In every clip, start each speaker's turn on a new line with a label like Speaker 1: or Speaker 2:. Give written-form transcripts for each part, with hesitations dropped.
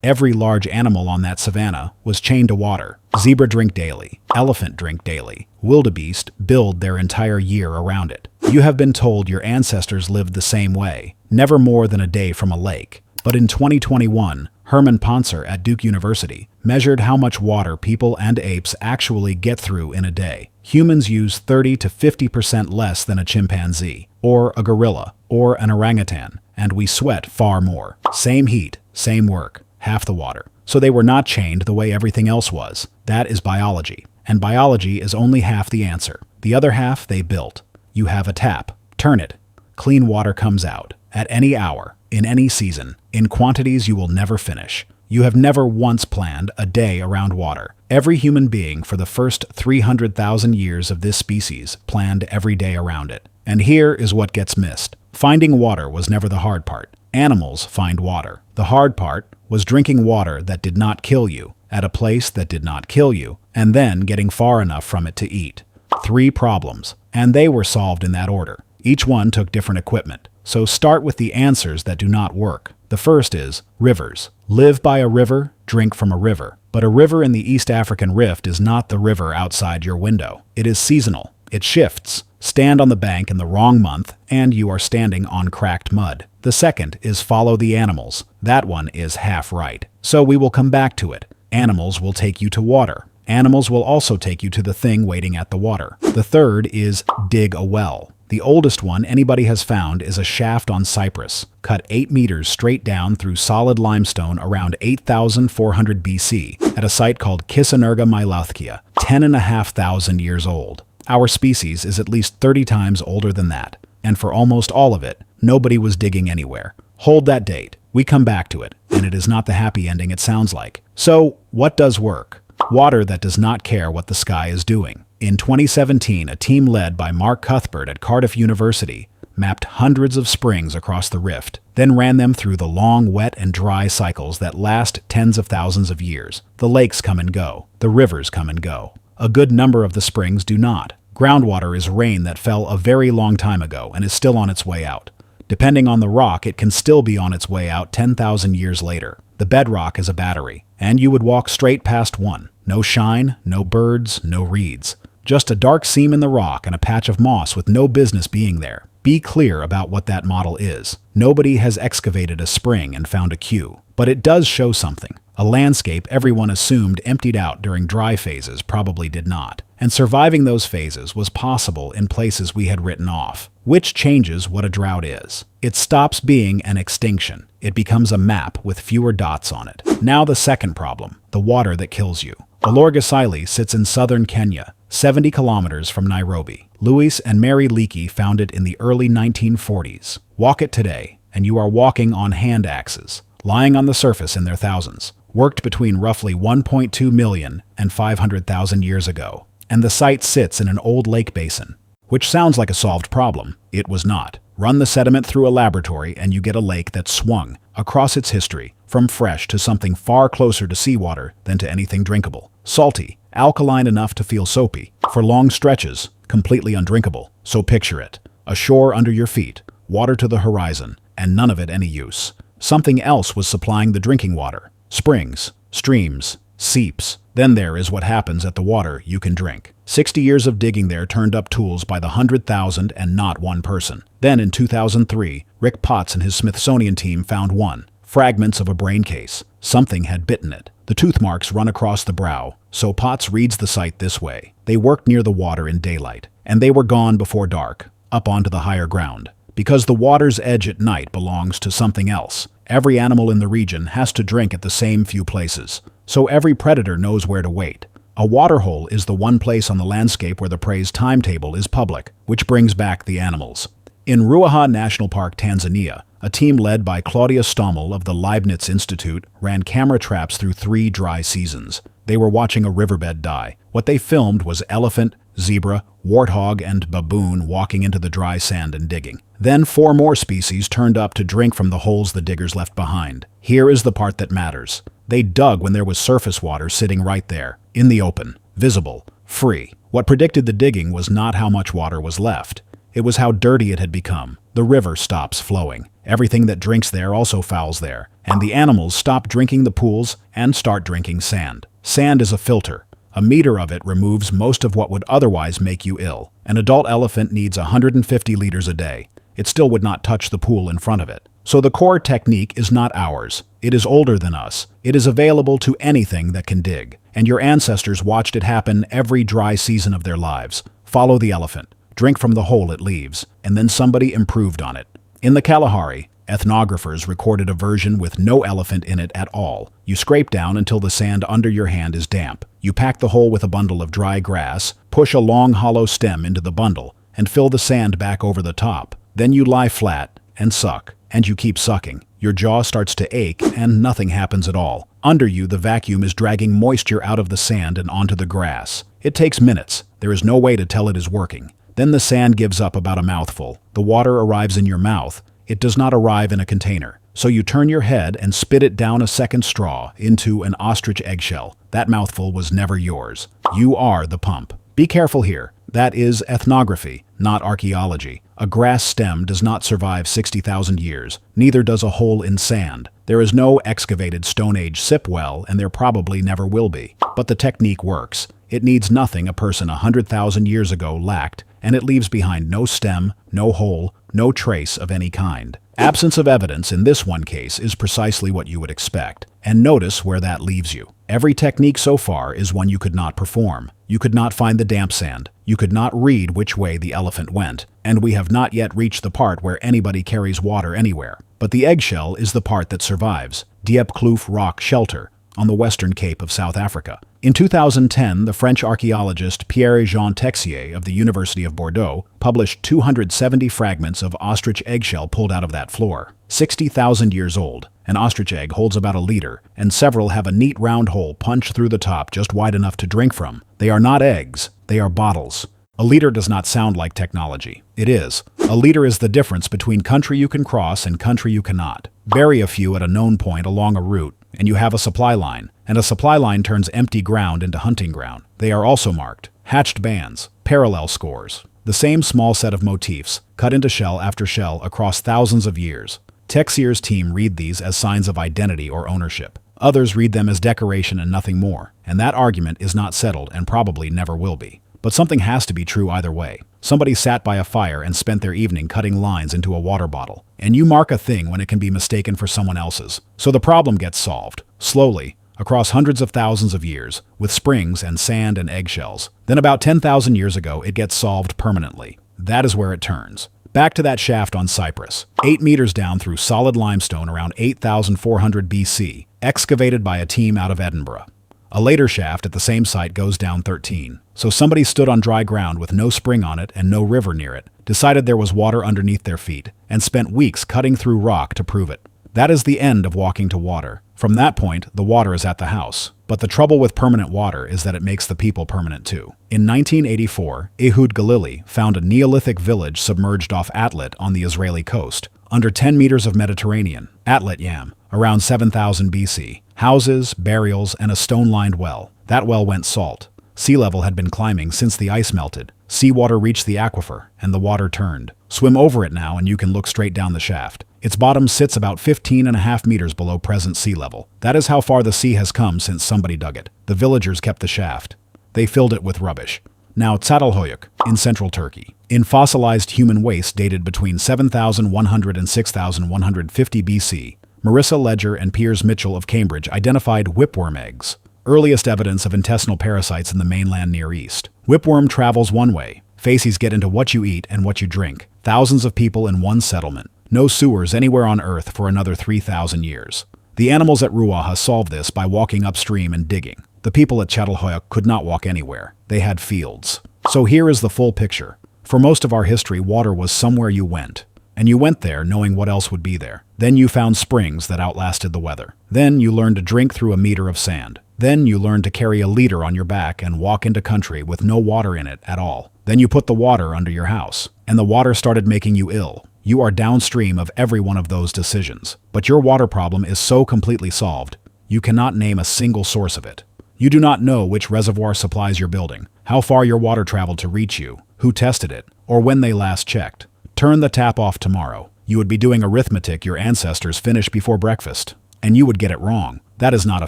Speaker 1: Every large animal on that savanna was chained to water. Zebra drink daily, elephant drink daily, wildebeest build their entire year around it. You have been told your ancestors lived the same way, never more than a day from a lake. But in 2021, Herman Pontzer at Duke University measured how much water people and apes actually get through in a day. Humans use 30 to 50% less than a chimpanzee, or a gorilla, or an orangutan, and we sweat far more. Same heat, same work, half the water. So they were not chained the way everything else was. That is biology. And biology is only half the answer. The other half they built. You have a tap. Turn it. Clean water comes out. At any hour. In any season. In quantities you will never finish. You have never once planned a day around water. Every human being for the first 300,000 years of this species planned every day around it. And here is what gets missed. Finding water was never the hard part. Animals find water. The hard part was drinking water that did not kill you, at a place that did not kill you, and then getting far enough from it to eat. 3 problems, and they were solved in that order. Each one took different equipment. So start with the answers that do not work. The first is rivers. Live by a river, drink from a river. But a river in the East African Rift is not the river outside your window. It is seasonal. It shifts. Stand on the bank in the wrong month, and you are standing on cracked mud. The second is follow the animals. That one is half right. So we will come back to it. Animals will take you to water. Animals will also take you to the thing waiting at the water. The third is dig a well. The oldest one anybody has found is a shaft on Cyprus, cut 8 meters straight down through solid limestone around 8,400 BC at a site called Kisanerga Mylouthkia, 10,500 years old. Our species is at least 30 times older than that, and for almost all of it, nobody was digging anywhere. Hold that date. We come back to it, and it is not the happy ending it sounds like. So, what does work? Water that does not care what the sky is doing. In 2017, a team led by Cuthbert at Cardiff University mapped hundreds of springs across the rift, then ran them through the long wet and dry cycles that last tens of thousands of years. The lakes come and go. The rivers come and go. A good number of the springs do not. Groundwater is rain that fell a very long time ago and is still on its way out. Depending on the rock, it can still be on its way out 10,000 years later. The bedrock is a battery, and you would walk straight past one. No shine, no birds, no reeds. Just a dark seam in the rock and a patch of moss with no business being there. Be clear about what that model is. Nobody has excavated a spring and found a queue, but it does show something. A landscape everyone assumed emptied out during dry phases probably did not, and surviving those phases was possible in places we had written off, which changes what a drought is. It stops being an extinction. It becomes a map with fewer dots on it. Now the second problem, the water that kills you. Olorgesailie sits in southern Kenya, 70 kilometers from Nairobi. Louis and Mary Leakey found it in the early 1940s. Walk it today, and you are walking on hand axes, lying on the surface in their thousands, worked between roughly 1.2 million and 500,000 years ago. And the site sits in an old lake basin, which sounds like a solved problem. It was not. Run the sediment through a laboratory and you get a lake that swung across its history from fresh to something far closer to seawater than to anything drinkable. Salty, alkaline enough to feel soapy, for long stretches, completely undrinkable. So picture it. A shore under your feet, water to the horizon, and none of it any use. Something else was supplying the drinking water. Springs, streams, seeps. Then there is what happens at the water you can drink. 60 years of digging there turned up tools by the 100,000 and not one person. Then in 2003, Rick Potts and his Smithsonian team found one. Fragments of a brain case. Something had bitten it. The tooth marks run across the brow, so Potts reads the site this way. They worked near the water in daylight, and they were gone before dark, up onto the higher ground. Because the water's edge at night belongs to something else. Every animal in the region has to drink at the same few places, so every predator knows where to wait. A waterhole is the one place on the landscape where the prey's timetable is public, which brings back the animals. In Ruaha National Park, Tanzania, a team led by Claudia Stommel of the Leibniz Institute ran camera traps through 3 dry seasons. They were watching a riverbed die. What they filmed was elephant, zebra, warthog, and baboon walking into the dry sand and digging. Then 4 more species turned up to drink from the holes the diggers left behind. Here is the part that matters. They dug when there was surface water sitting right there, in the open, visible, free. What predicted the digging was not how much water was left. It was how dirty it had become. The river stops flowing. Everything that drinks there also fouls there, and the animals stop drinking the pools and start drinking sand. Sand is a filter. A meter of it removes most of what would otherwise make you ill. An adult elephant needs 150 liters a day. It still would not touch the pool in front of it. So the core technique is not ours. It is older than us. It is available to anything that can dig. And your ancestors watched it happen every dry season of their lives. Follow the elephant. Drink from the hole it leaves. And then somebody improved on it. In the Kalahari, ethnographers recorded a version with no elephant in it at all. You scrape down until the sand under your hand is damp. You pack the hole with a bundle of dry grass, push a long hollow stem into the bundle, and fill the sand back over the top. Then you lie flat and suck. And you keep sucking. Your jaw starts to ache and nothing happens at all. Under you, the vacuum is dragging moisture out of the sand and onto the grass. It takes minutes. There is no way to tell it is working. Then the sand gives up about a mouthful. The water arrives in your mouth. It does not arrive in a container. So you turn your head and spit it down a second straw into an ostrich eggshell. That mouthful was never yours. You are the pump. Be careful here. That is ethnography, not archaeology. A grass stem does not survive 60,000 years. Neither does a hole in sand. There is no excavated Stone Age sip well, and there probably never will be. But the technique works. It needs nothing a person 100,000 years ago lacked, and it leaves behind no stem, no hole, no trace of any kind. Absence of evidence in this one case is precisely what you would expect. And notice where that leaves you. Every technique so far is one you could not perform. You could not find the damp sand. You could not read which way the elephant went. And we have not yet reached the part where anybody carries water anywhere. But the eggshell is the part that survives. Diepkloof Rock Shelter, on the western Cape of South Africa. In 2010, the French archaeologist Pierre-Jean Texier of the University of Bordeaux published 270 fragments of ostrich eggshell pulled out of that floor. 60,000 years old. An ostrich egg holds about a liter, and several have a neat round hole punched through the top just wide enough to drink from. They are not eggs, they are bottles. A liter does not sound like technology. It is. A liter is the difference between country you can cross and country you cannot. Bury a few at a known point along a route, and you have a supply line, and a supply line turns empty ground into hunting ground. They are also marked. Hatched bands, parallel scores. The same small set of motifs, cut into shell after shell across thousands of years. Texier's team read these as signs of identity or ownership. Others read them as decoration and nothing more, and that argument is not settled and probably never will be. But something has to be true either way. Somebody sat by a fire and spent their evening cutting lines into a water bottle, and you mark a thing when it can be mistaken for someone else's. So the problem gets solved, slowly, across hundreds of thousands of years, with springs and sand and eggshells. Then about 10,000 years ago, it gets solved permanently. That is where it turns. Back to that shaft on Cyprus, 8 meters down through solid limestone around 8,400 BC, excavated by a team out of Edinburgh. A later shaft at the same site goes down 13. So somebody stood on dry ground with no spring on it and no river near it, decided there was water underneath their feet, and spent weeks cutting through rock to prove it. That is the end of walking to water. From that point, the water is at the house. But the trouble with permanent water is that it makes the people permanent too. In 1984, Ehud Galili found a Neolithic village submerged off Atlit on the Israeli coast, under 10 meters of Mediterranean, atlit-yam, around 7,000 BC. Houses, burials, and a stone-lined well. That well went salt. Sea level had been climbing since the ice melted. Seawater reached the aquifer, and the water turned. Swim over it now and you can look straight down the shaft. Its bottom sits about 15.5 meters below present sea level. That is how far the sea has come since somebody dug it. The villagers kept the shaft. They filled it with rubbish. Now Çatalhöyük, in central Turkey. In fossilized human waste dated between 7,100 and 6,150 BC, Marissa Ledger and Piers Mitchell of Cambridge identified whipworm eggs, earliest evidence of intestinal parasites in the mainland Near East. Whipworm travels one way. Faeces get into what you eat and what you drink. Thousands of people in one settlement. No sewers anywhere on Earth for another 3,000 years. The animals at Ruaha solved this by walking upstream and digging. The people at Çatalhöyük could not walk anywhere. They had fields. So here is the full picture. For most of our history, water was somewhere you went. And you went there knowing what else would be there. Then you found springs that outlasted the weather. Then you learned to drink through a meter of sand. Then you learned to carry a liter on your back and walk into country with no water in it at all. Then you put the water under your house. And the water started making you ill. You are downstream of every one of those decisions. But your water problem is so completely solved, you cannot name a single source of it. You do not know which reservoir supplies your building, how far your water traveled to reach you, who tested it, or when they last checked. Turn the tap off tomorrow. You would be doing arithmetic your ancestors finished before breakfast, and you would get it wrong. That is not a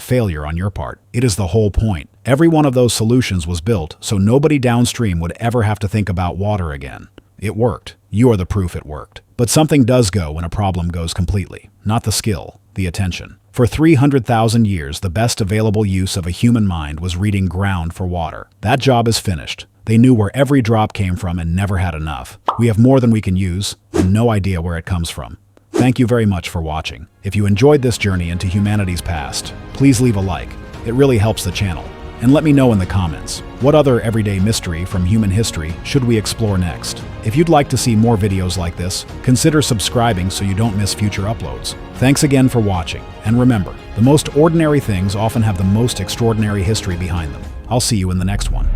Speaker 1: failure on your part. It is the whole point. Every one of those solutions was built so nobody downstream would ever have to think about water again. It worked. You are the proof it worked. But something does go when a problem goes completely. Not the skill, the attention. For 300,000 years, the best available use of a human mind was reading ground for water. That job is finished. They knew where every drop came from and never had enough. We have more than we can use, and no idea where it comes from. Thank you very much for watching. If you enjoyed this journey into humanity's past, please leave a like. It really helps the channel. And let me know in the comments, what other everyday mystery from human history should we explore next? If you'd like to see more videos like this, consider subscribing so you don't miss future uploads. Thanks again for watching, and remember, the most ordinary things often have the most extraordinary history behind them. I'll see you in the next one.